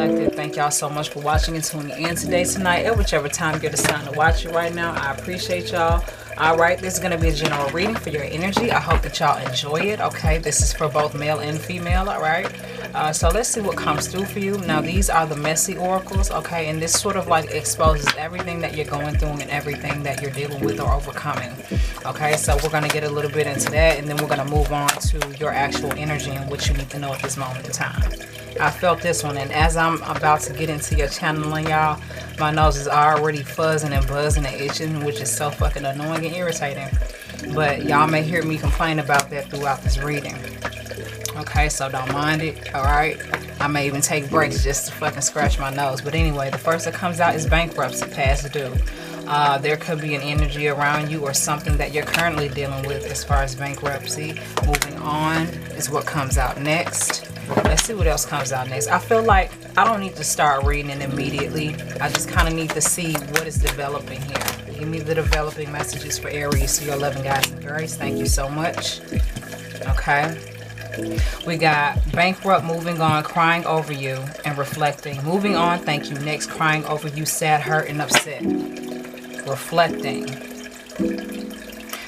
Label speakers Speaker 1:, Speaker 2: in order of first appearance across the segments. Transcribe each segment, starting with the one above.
Speaker 1: Reflected. Thank y'all so much for watching and tuning in today, tonight, at whichever time you're deciding to watch it right now. I appreciate y'all. Alright, this is going to be a general reading for your energy. I hope that y'all enjoy it. Okay, this is for both male and female. Alright, so let's see what comes through for you. Now, these are the messy oracles. Okay, and this sort of like exposes everything that you're going through and everything that you're dealing with or overcoming. Okay, so we're going to get a little bit into that, and then we're going to move on to your actual energy and what you need to know at this moment in time. I felt this one, and as I'm about to get into your channeling, y'all, my nose is already fuzzing and buzzing and itching, which is so fucking annoying and irritating. But y'all may hear me complain about that throughout this reading. Okay, so don't mind it, alright? I may even take breaks just to fucking scratch my nose. But anyway, the first that comes out is bankruptcy, past due. There could be an energy around you or something that you're currently dealing with as far as bankruptcy. Moving on is what comes out next. Let's see what else comes out next. I feel like I don't need to start reading it immediately. I just kind of need to see what is developing here. Give me the developing messages for Aries, for your loving guys and girls. Thank you so much. Okay. We got bankrupt, moving on, crying over you, and reflecting. Moving on, thank you. Next, crying over you, sad, hurt, and upset. Reflecting.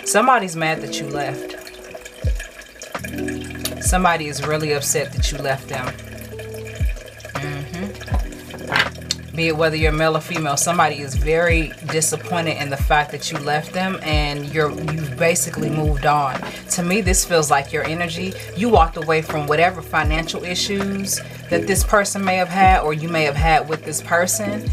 Speaker 1: Somebody's mad that you left. Somebody is really upset that you left them. Be it whether you're male or female, somebody is very disappointed in the fact that you left them and you've basically moved on. To me, this feels like your energy. You walked away from whatever financial issues that this person may have had or you may have had with this person,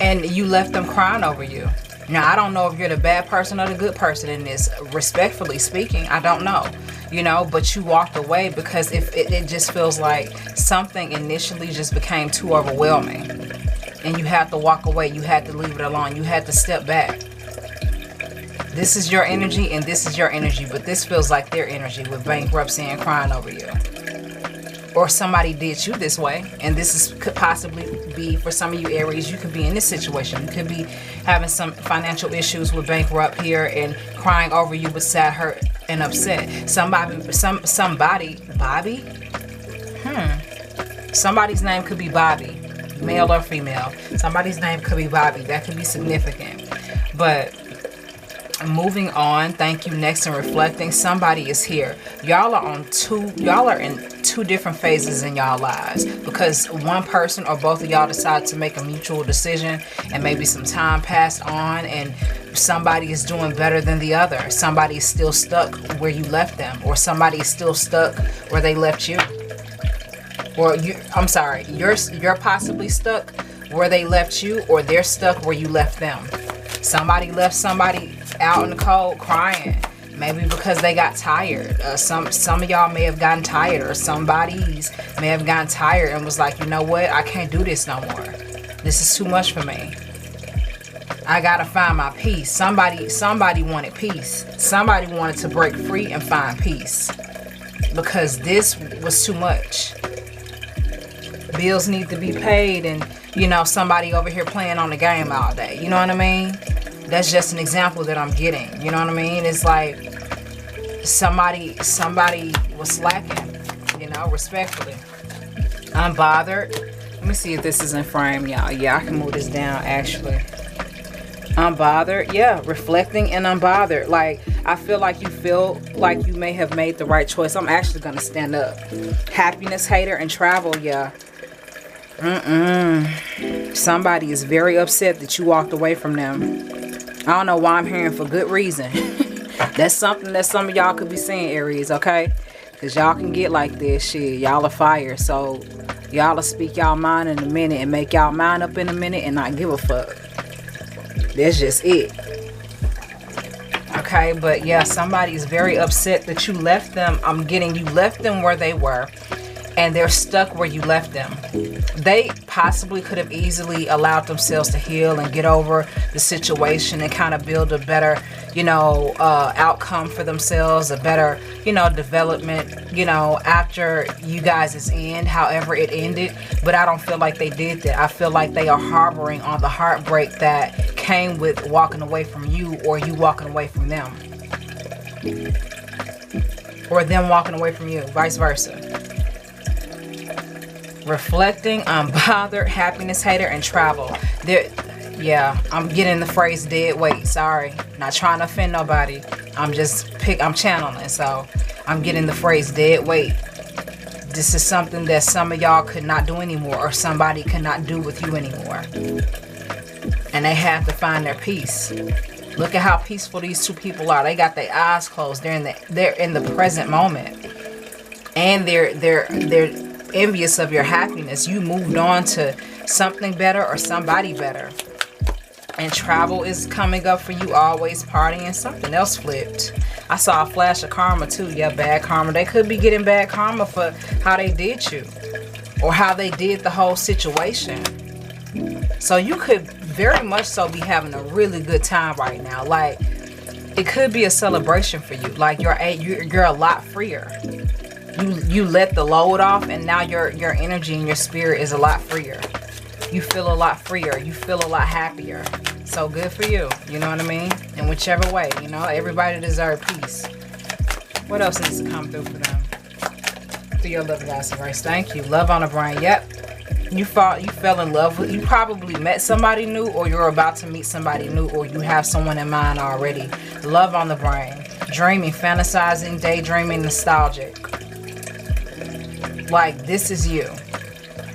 Speaker 1: and you left them crying over you. Now, I don't know if you're the bad person or the good person in this. Respectfully speaking, I don't know. You know, but you walked away because if it just feels like something initially just became too overwhelming. And you had to walk away. You had to leave it alone. You had to step back. This is your energy and this is your energy. But this feels like their energy with bankruptcy and crying over you. Or somebody did you this way, and could possibly be for some of you Aries. You could be in this situation. You could be having some financial issues with bankrupt here and crying over you with sad, hurt, and upset. Somebody, Bobby? Somebody's name could be Bobby, male or female. Somebody's name could be Bobby. That could be significant. But moving on, thank you. Next, and reflecting, somebody is here. Y'all are in two different phases in y'all lives, because one person or both of y'all decide to make a mutual decision, and maybe some time passed on and somebody is doing better than the other. Somebody is still stuck where you left them, or somebody is still stuck where they left you. Or you're possibly stuck where they left you, or they're stuck where you left them. Somebody left somebody out in the cold crying. Maybe because they got tired. Some of y'all may have gotten tired, or somebody's may have gotten tired and was like, you know what? I can't do this no more. This is too much for me. I gotta find my peace. Somebody wanted peace. Somebody wanted to break free and find peace, because this was too much. Bills need to be paid, and you know, somebody over here playing on the game all day. You know what I mean? That's just an example that I'm getting. You know what I mean? It's like somebody was slacking, you know, respectfully. Unbothered. Let me see if this is in frame, y'all. Yeah, I can move this down, actually. Unbothered. Yeah, reflecting and unbothered. Like, I feel like you may have made the right choice. I'm actually going to stand up. Happiness, hater, and travel, yeah. Somebody is very upset that you walked away from them. I don't know why I'm hearing for good reason. That's something that some of y'all could be saying, Aries, okay? Because y'all can get like this shit. Y'all are fire. So y'all will speak y'all mind in a minute and make y'all mind up in a minute and not give a fuck. That's just it. Okay, but yeah, somebody is very upset that you left them. I'm getting you left them where they were, and they're stuck where you left them. They possibly could have easily allowed themselves to heal and get over the situation and kind of build a better, outcome for themselves, a better, development, after you guys' end, however it ended. But I don't feel like they did that. I feel like they are harboring on the heartbreak that came with walking away from you, or you walking away from them, or them walking away from you, vice versa. reflecting, unbothered, happiness hater, and travel. There, yeah, I'm getting the phrase dead weight. Sorry, not trying to offend nobody. I'm channeling, so I'm getting the phrase dead weight. This is something that some of y'all could not do anymore, or somebody could not do with you anymore. And they have to find their peace. Look at how peaceful these two people are. They got their eyes closed. They're in the present moment, and they're envious of your happiness. You moved on to something better or somebody better. And travel is coming up for you, always partying. Something else flipped. I saw a flash of karma too. Yeah, bad karma. They could be getting bad karma for how they did you, or how they did the whole situation. So you could very much so be having a really good time right now. Like, it could be a celebration for you. Like, you're a lot freer. You let the load off, and now your energy and your spirit is a lot freer. You feel a lot freer. You feel a lot happier. So good for you. You know what I mean? In whichever way, you know, everybody deserves peace. What else needs to come through for them? Through your love, guys, Aries. Thank you. Love on the brain. Yep. You fell in love with. You probably met somebody new, or you're about to meet somebody new, or you have someone in mind already. Love on the brain. Dreaming, fantasizing, daydreaming, nostalgic. Like, this is you.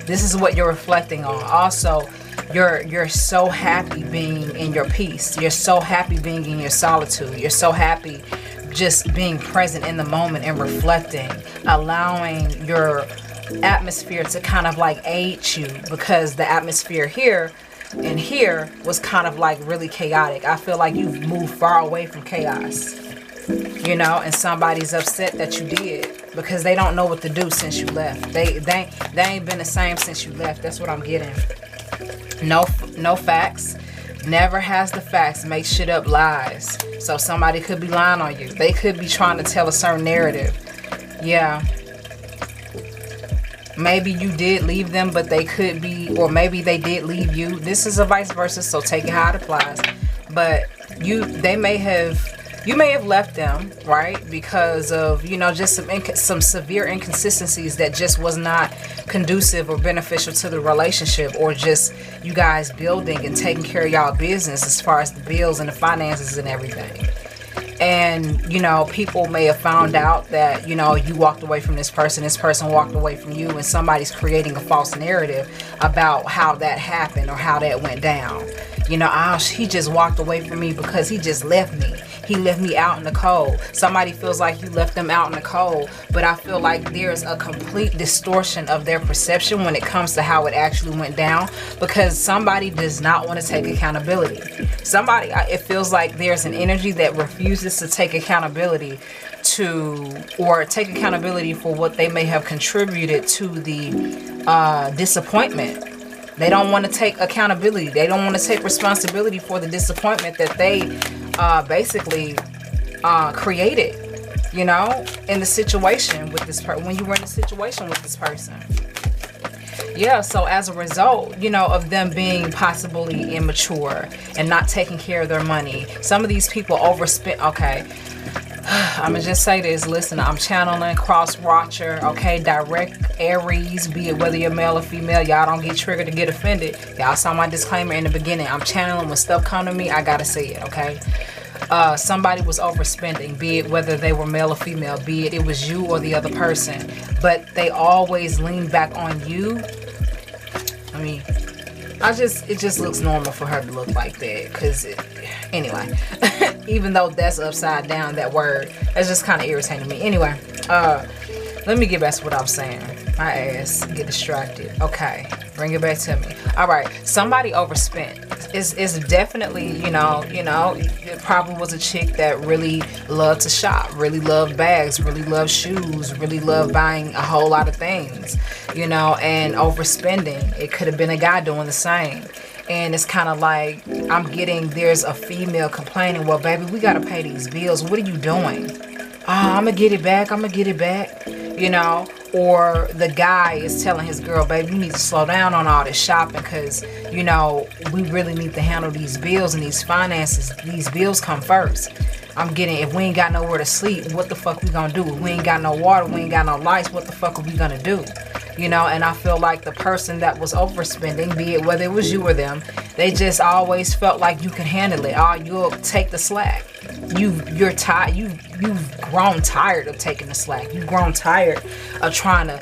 Speaker 1: This is what you're reflecting on. Also, you're so happy being in your peace. You're so happy being in your solitude. You're so happy just being present in the moment and reflecting, allowing your atmosphere to kind of like aid you, because the atmosphere here and here was kind of like really chaotic. I feel like you've moved far away from chaos, you know, and somebody's upset that you did, because they don't know what to do since you left. They ain't been the same since you left. That's what I'm getting. No facts. Never has the facts. Make shit up, lies. So somebody could be lying on you. They could be trying to tell a certain narrative. Yeah. Maybe you did leave them, but they could be, or maybe they did leave you. This is a vice versa, so take it how it applies. But you may have left them, right, because of, you know, just some severe inconsistencies that just was not conducive or beneficial to the relationship, or just you guys building and taking care of y'all business as far as the bills and the finances and everything. And, you know, people may have found out that, you know, you walked away from this person walked away from you, and somebody's creating a false narrative about how that happened or how that went down. You know, he just walked away from me because he just left me. He left me out in the cold. Somebody feels like you left them out in the cold, but I feel like there's a complete distortion of their perception when it comes to how it actually went down, because somebody does not want to take accountability. It feels like there's an energy that refuses to take accountability or take accountability for what they may have contributed to the disappointment. They don't want to take accountability. They don't want to take responsibility for the disappointment that they basically created, you know, in the situation with this person, when you were in a situation with this person. Yeah, so as a result, you know, of them being possibly immature and not taking care of their money, some of these people overspent. Okay, I'm gonna just say this. Listen, I'm channeling cross watcher. Okay, direct Aries, be it whether you're male or female. Y'all don't get triggered to get offended. Y'all saw my disclaimer in the beginning. I'm channeling. When stuff come to me, I gotta say it. Okay. Somebody was overspending, be it whether they were male or female, be it was you or the other person, but they always lean back on you. I mean, it just looks normal for her to look like that, because anyway, even though that's upside down, that word, that's just kind of irritating me. Anyway, let me get back to what I'm saying. My ass get distracted. Okay, bring it back to me. All right, somebody overspent. It's definitely, you know, it probably was a chick that really loved to shop, really loved bags, really loved shoes, really loved buying a whole lot of things, you know, and overspending. It could have been a guy doing the same. And it's kind of like, there's a female complaining, well, baby, we got to pay these bills. What are you doing? I'm going to get it back, you know. Or the guy is telling his girl, baby, you need to slow down on all this shopping, because, you know, we really need to handle these bills and these finances. These bills come first. I'm getting, if we ain't got nowhere to sleep, what the fuck we gonna do? If we ain't got no water, we ain't got no lights, what the fuck are we gonna do? You know, and I feel like the person that was overspending, be it whether it was you or them, they just always felt like you can handle it. Oh, you'll take the slack. You're tired. You've grown tired of taking the slack. You've grown tired of trying to,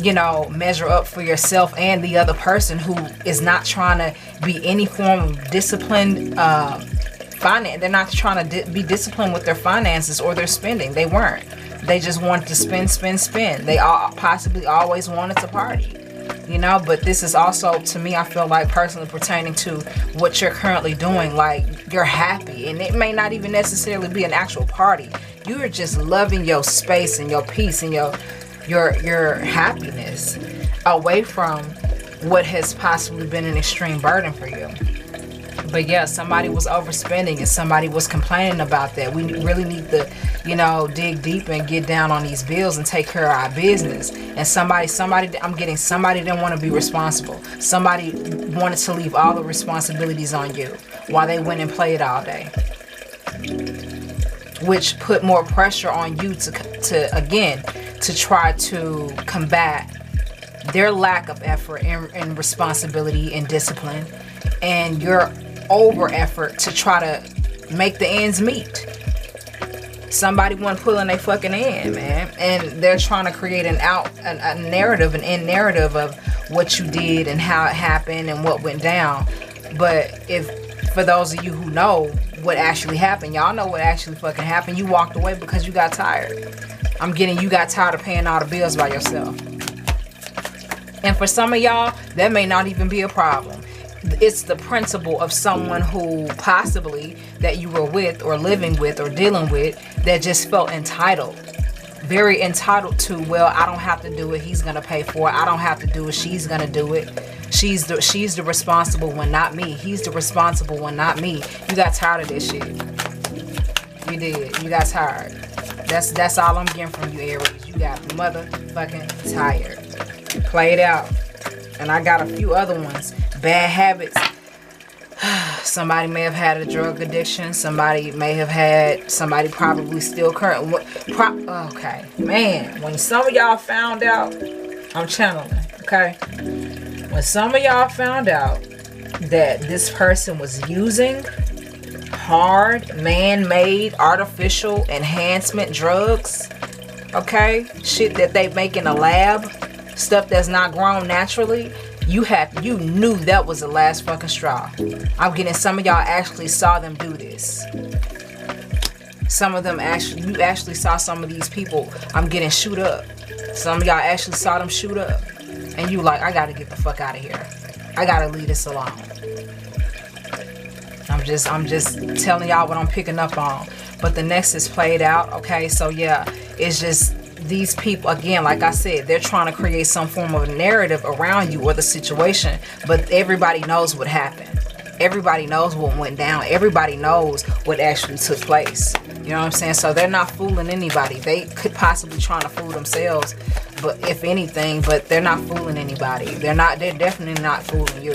Speaker 1: you know, measure up for yourself and the other person who is not trying to be any form of disciplined finance. They're not trying to be disciplined with their finances or their spending. They weren't. They just wanted to spend. They all possibly always wanted to party, you know. But this is also, to me, I feel like personally pertaining to what you're currently doing. Like, you're happy, and it may not even necessarily be an actual party. You're just loving your space and your peace and your happiness away from what has possibly been an extreme burden for you. But yeah, somebody was overspending and somebody was complaining about that. We really need to, you know, dig deep and get down on these bills and take care of our business. And somebody, I'm getting somebody didn't want to be responsible. Somebody wanted to leave all the responsibilities on you while they went and played all day, which put more pressure on you to try to combat their lack of effort and responsibility and discipline, and your over effort to try to make the ends meet. Somebody wasn't pulling their fucking end, man, and they're trying to create a narrative, an end narrative of what you did and how it happened and what went down. But for those of you who know what actually happened, y'all know what actually fucking happened. You walked away because you got tired. You got tired of paying all the bills by yourself. And for some of y'all, that may not even be a problem. It's the principle of someone who possibly that you were with or living with or dealing with that just felt entitled. Very entitled to, well, I don't have to do it. He's going to pay for it. I don't have to do it. She's going to do it. She's the responsible one, not me. He's the responsible one, not me. You got tired of this shit. You did. You got tired. That's all I'm getting from you, Aries. You got motherfucking tired. Play it out. And I got a few other ones. Bad habits. Somebody may have had a drug addiction. Somebody probably still current. Okay, man. When some of y'all found out, I'm channeling, okay? When some of y'all found out that this person was using hard, man-made, artificial enhancement drugs, okay? Shit that they make in a lab, stuff that's not grown naturally, you knew that was the last fucking straw. I'm getting some of y'all actually saw them do this. Some of them you actually saw some of these people, I'm getting shoot up. Some of y'all actually saw them shoot up. And you like, I gotta get the fuck out of here. I gotta leave this alone. I'm just telling y'all what I'm picking up on. But the next is played out, okay? So yeah, it's just these people, again, like I said, they're trying to create some form of narrative around you or the situation, but everybody knows what happened. Everybody knows what went down. Everybody knows what actually took place. You know what I'm saying? So they're not fooling anybody. They could possibly trying to fool themselves, but if anything, but they're not fooling anybody. They're definitely not fooling you.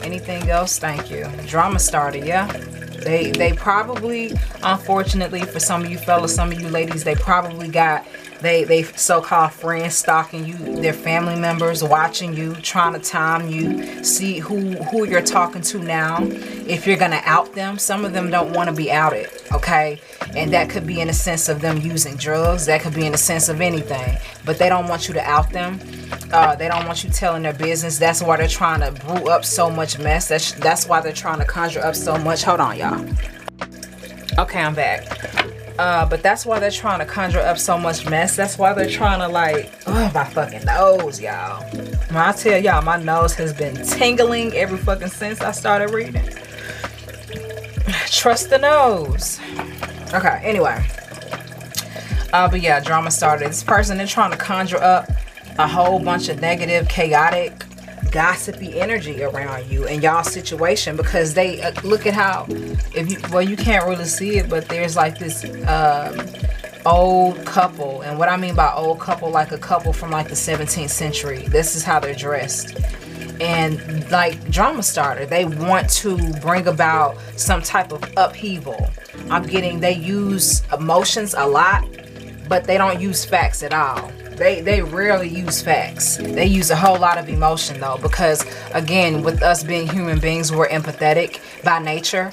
Speaker 1: Anything else? Thank you. Drama started, yeah? They probably, unfortunately for some of you fellas, some of you ladies, they probably got they so-called friends stalking you, their family members watching you, trying to time you, see who you're talking to now, if you're gonna out them. Some of them don't want to be outed, okay? And that could be in a sense of them using drugs, that could be in a sense of anything, but they don't want you to out them. They don't want you telling their business. That's why they're trying to brew up so much mess. That's why they're trying to conjure up so much. Hold on, y'all. Okay, I'm back. But that's why they're trying to conjure up so much mess. That's why they're trying to my fucking nose, y'all. When I tell y'all, my nose has been tingling ever fucking since I started reading. Trust the nose. Okay, anyway. But yeah, drama started. This person, they're trying to conjure up a whole bunch of negative, chaotic, gossipy energy around you and y'all situation, because they look at how, you can't really see it, but there's like this old couple. And what I mean by old couple, like a couple from like the 17th century. This is how they're dressed. And like drama starter, they want to bring about some type of upheaval I'm getting they use emotions a lot, but they don't use facts at all. They rarely use facts. They use a whole lot of emotion though, because again, with us being human beings, we're empathetic by nature.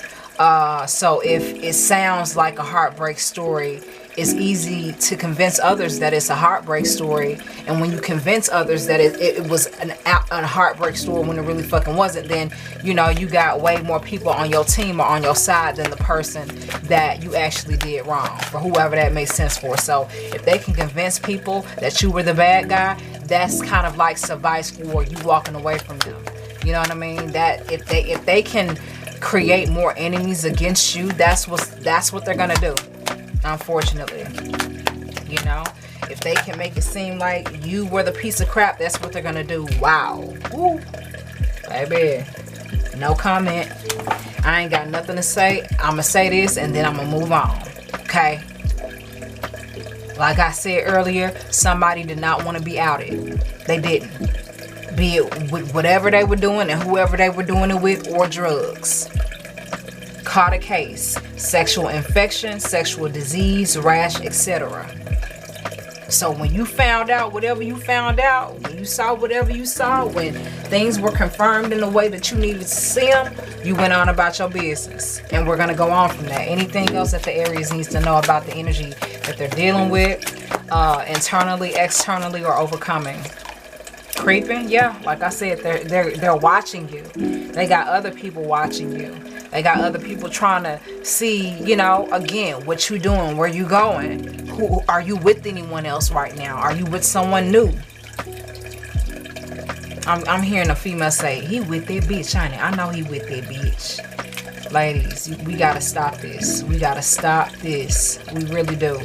Speaker 1: So if it sounds like a heartbreak story, it's easy to convince others that it's a heartbreak story. And when you convince others that it was a heartbreak story when it really fucking wasn't, then, you know, you got way more people on your team or on your side than the person that you actually did wrong, for whoever that makes sense for. So if they can convince people that you were the bad guy, that's kind of like suffice for you walking away from them. You know what I mean? That if they can create more enemies against you, that's what they're gonna do. Unfortunately, you know, if they can make it seem like you were the piece of crap, that's what they're gonna do. Wow. Woo. Baby, no comment. I ain't got nothing to say. I'ma say this and then I'm gonna move on. Okay, like I said earlier, somebody did not want to be outed. They didn't, be it with whatever they were doing and whoever they were doing it with, or drugs. Caught a case, sexual infection, sexual disease, rash, etc. So when you found out whatever you found out, when you saw whatever you saw, when things were confirmed in the way that you needed to see them, you went on about your business. And we're going to go on from that. Anything else that the Aries needs to know about the energy that they're dealing with, internally, externally, or overcoming. Creeping, yeah, like I said, they're watching you. They got other people watching you. They got other people trying to see, you know, again, what you doing, where you going. Who are you with? Anyone else right now? Are you with someone new? I'm hearing a female say, he with that bitch, honey. I know he with that bitch. Ladies, we gotta stop this. We gotta stop this. We really do.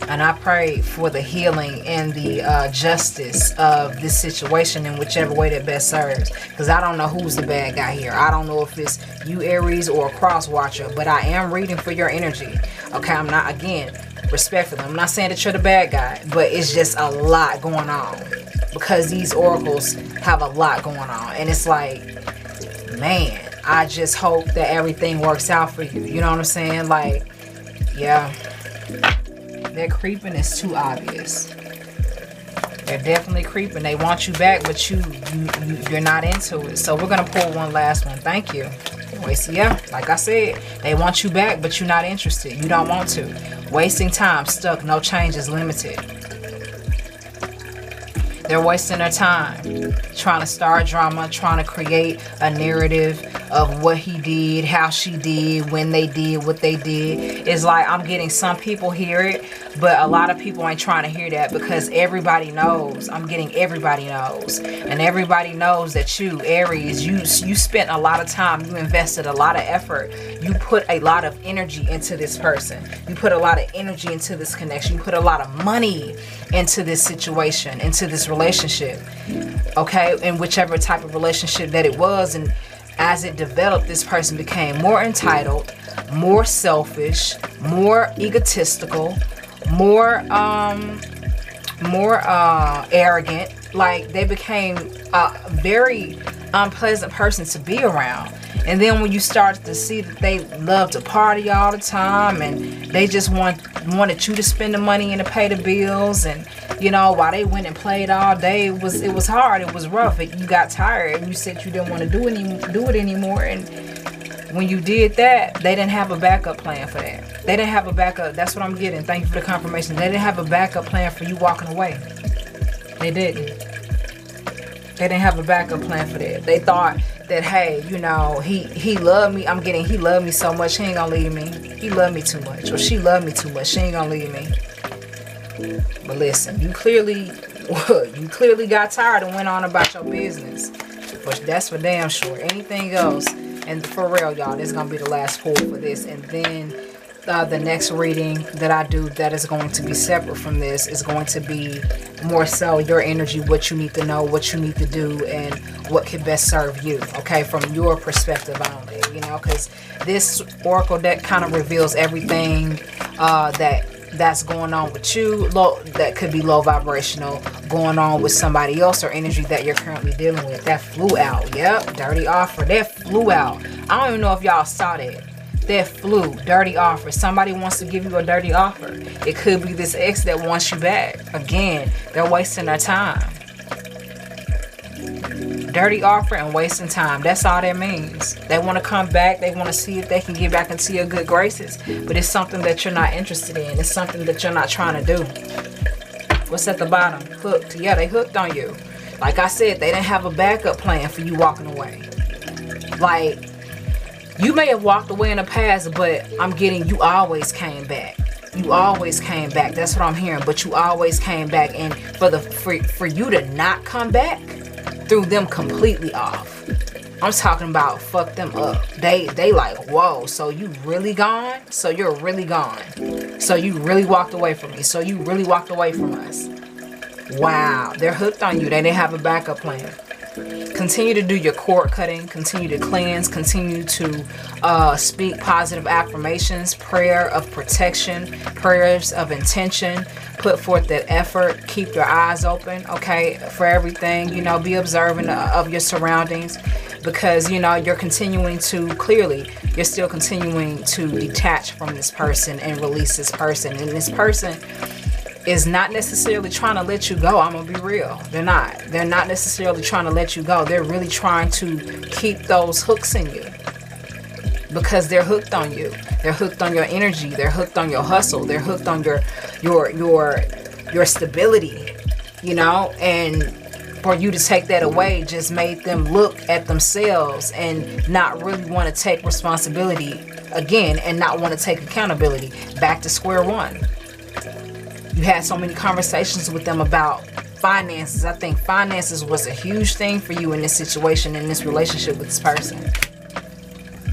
Speaker 1: And I pray for the healing and the justice of this situation in whichever way that best serves. Because I don't know who's the bad guy here. I don't know if it's you, Aries, or a cross watcher. But I am reading for your energy. Okay, I'm not, again, respectfully, I'm not saying that you're the bad guy. But it's just a lot going on. Because these oracles have a lot going on. And it's like, man, I just hope that everything works out for you. You know what I'm saying? Like, yeah. Their creeping is too obvious. They're definitely creeping. They want you back, but you're not into it. So we're gonna pull one last one. Thank you. Yeah, like I said, they want you back, but you're not interested. You don't want to. Wasting time, stuck, no changes, limited. They're wasting their time trying to start drama, trying to create a narrative of what he did, how she did, when they did, what they did. It's like I'm getting some people hear it, but a lot of people ain't trying to hear that because everybody knows. I'm getting everybody knows. And everybody knows that you, Aries, you spent a lot of time, you invested a lot of effort. You put a lot of energy into this person. You put a lot of energy into this connection. You put a lot of money into this situation, into this relationship. Okay, in whichever type of relationship that it was. And as it developed, this person became more entitled, more selfish, more egotistical, more arrogant. Like they became a very unpleasant person to be around. And then when you start to see that they love to party all the time and they just wanted you to spend the money and to pay the bills, and you know, while they went and played all day, it was hard, it was rough. You got tired and you said you didn't want to do it anymore. And when you did that, they didn't have a backup plan for that. They didn't have a backup. That's what I'm getting. Thank you for the confirmation. They didn't have a backup plan for you walking away. They didn't. They didn't have a backup plan for that. They thought that, hey, you know, he loved me. I'm getting, he loved me so much, he ain't gonna leave me. He loved me too much, or she loved me too much, she ain't gonna leave me. But listen, you clearly got tired and went on about your business. But that's for damn sure. Anything else, and for real, y'all, this is gonna be the last pull for this. And then the next reading that I do that is going to be separate from this is going to be more so your energy, what you need to know, what you need to do, and what can best serve you, okay, from your perspective only, you know, because this oracle deck kind of reveals everything that's going on with you, that could be low vibrational, going on with somebody else, or energy that you're currently dealing with. That flew out. Yep, dirty offer, that flew out. I don't even know if y'all saw that. that flew, dirty offer. Somebody wants to give you a dirty offer. It could be this ex that wants you back. Again, they're wasting their time. Dirty offer and wasting time. That's all that means. They want to come back. They want to see if they can get back into your good graces. But it's something that you're not interested in. It's something that you're not trying to do. What's at the bottom? Hooked. Yeah, they hooked on you. Like I said, they didn't have a backup plan for you walking away. Like, you may have walked away in the past, but I'm getting you always came back. You always came back. That's what I'm hearing. But you always came back. And for you to not come back, threw them completely off. I'm talking about fuck them up. They like, whoa, so you really gone? So you're really gone. So you really walked away from me. So you really walked away from us. Wow, they're hooked on you. They didn't have a backup plan. Continue to do your cord cutting. Continue to cleanse. Continue to speak positive affirmations, prayer of protection, prayers of intention. Put forth that effort. Keep your eyes open, okay, for everything. You know, be observant of your surroundings, because, you know, you're continuing to, clearly, you're still continuing to detach from this person and release this person. And this person is not necessarily trying to let you go. I'm gonna be real. They're not necessarily trying to let you go. They're really trying to keep those hooks in you, because they're hooked on you. They're hooked on your energy. They're hooked on your hustle. They're hooked on your stability, you know. And for you to take that away just made them look at themselves and not really want to take responsibility again, and not want to take accountability. Back to square one. You had so many conversations with them about finances. I think finances was a huge thing for you in this situation, in this relationship with this person.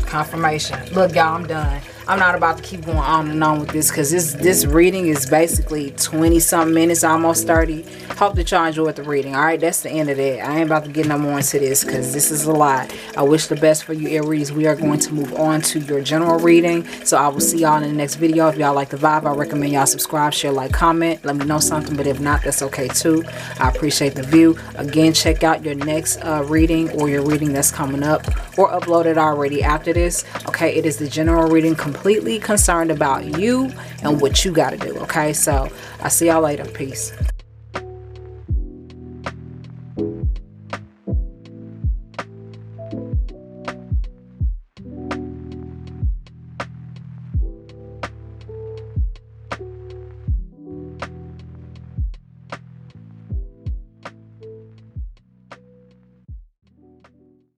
Speaker 1: Confirmation. Look, y'all, I'm done. I'm not about to keep going on and on with this, because this reading is basically 20-something minutes, almost 30. Hope that y'all enjoyed the reading. All right, that's the end of that. I ain't about to get no more into this, because this is a lot. I wish the best for you, Aries. We are going to move on to your general reading. So I will see y'all in the next video. If y'all like the vibe, I recommend y'all subscribe, share, like, comment. Let me know something, but if not, that's okay too. I appreciate the view. Again, check out your next reading, or your reading that's coming up or uploaded already after this. Okay, it is the general reading, completely concerned about you and what you got to do. Okay, so I'll see y'all later. Peace.